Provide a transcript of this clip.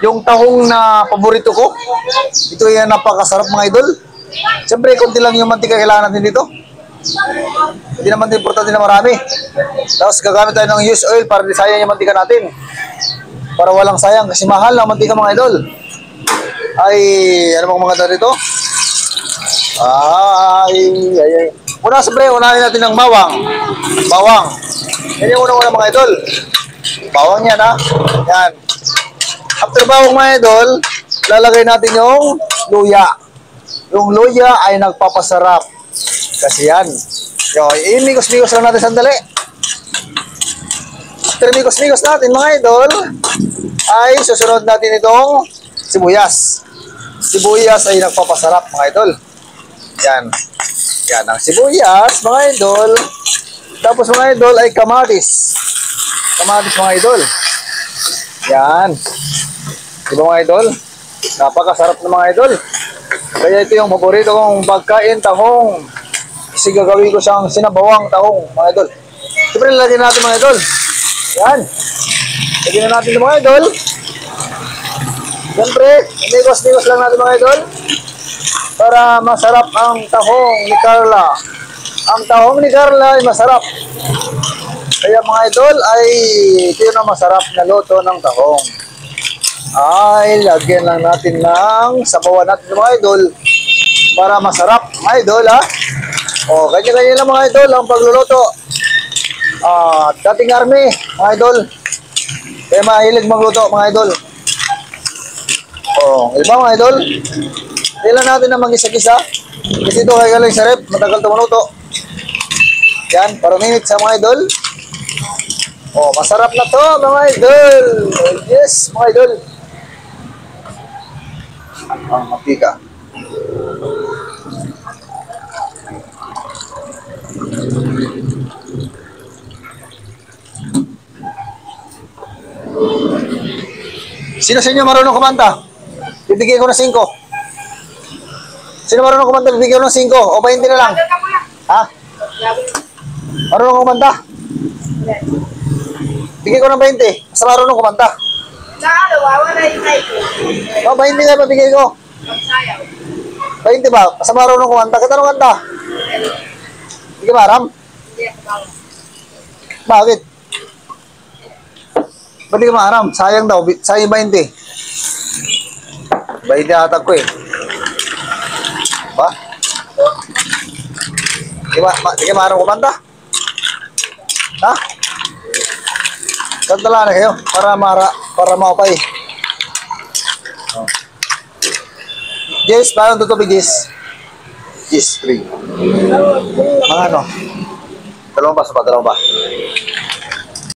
Yung tahong na paborito ko, ito yung napakasarap mga idol. Siyempre, konti lang yung mantika kailangan natin dito. Hindi naman din importante na marami. Tapos gagamit tayo ng used oil para di sayang yung mantika natin. Para walang sayang kasi mahal na mantika mga idol. Ay, ano bang mga idol dito? Ay. Una siyempre, unahin natin ng bawang. Bawang. Yan yung unang-una mga idol. Bawang yan ha. Yan. After bawang mga idol, lalagay natin yung luya. Yung luya ay nagpapasarap. Kasi yan. Imigos-migos lang natin sandali. After migos-migos natin mga idol, ay susunod natin itong sibuyas. Sibuyas ay nagpapasarap mga idol. Yan. Yan ang sibuyas mga idol. Tapos mga idol ay kamatis. Kamatis mga idol. Yan. Diba mga idol? Napakasarap ng mga idol. Kaya ito yung paborito kong pagkain, tahong. Kasi gagawin ko siyang sinabawang tahong mga idol. Siyempre lalagyan natin mga idol. Yan. Lagyan na natin mga idol. Siyempre, nigos-nigos lang natin mga idol. Para masarap ang tahong ni Carla. Ang tahong ni Carla ay masarap. Kaya mga idol ay ito yung masarap na luto ng tahong. Ay lagyan lang natin ng sabawan natin mga idol para masarap mga idol ha. O kanya-kanya lang mga idol ang pagluluto. Dating army mga idol. Kaya mahilig magluto mga idol. O iba mga idol. Ilan natin na mag-isa-isa. Kasi ito kaya galing sa rep. Matagal ito maluto. Yan, para minutes sa mga idol. Oh, masarap na to mga idol. Yes, mga idol. Ang mapika. Sino sa inyo marunong kumanta? Bibigyan ko ng 5. Sino marunong kumanta? Bibigyan ko ng 5 o 20 na lang. Ha? Marunong kumanta? Bigyan ko ng 20. Basta marunong kumanta. O, 20 na mabigay ko. 20 ba? Basta marunong kumanta. Katanong kanta? Hindi ka maram? Bakit? Ba't di ka maram? Sayang daw. Sayang 20. 20 atag ko eh. Ba? Di ka maram kumanta? Ha? Kantala na kayo para maupay. Oh. Jess, parang tutubig Jess. Jess, 3. Mga ano? Dalawang ba? Dalawang ba?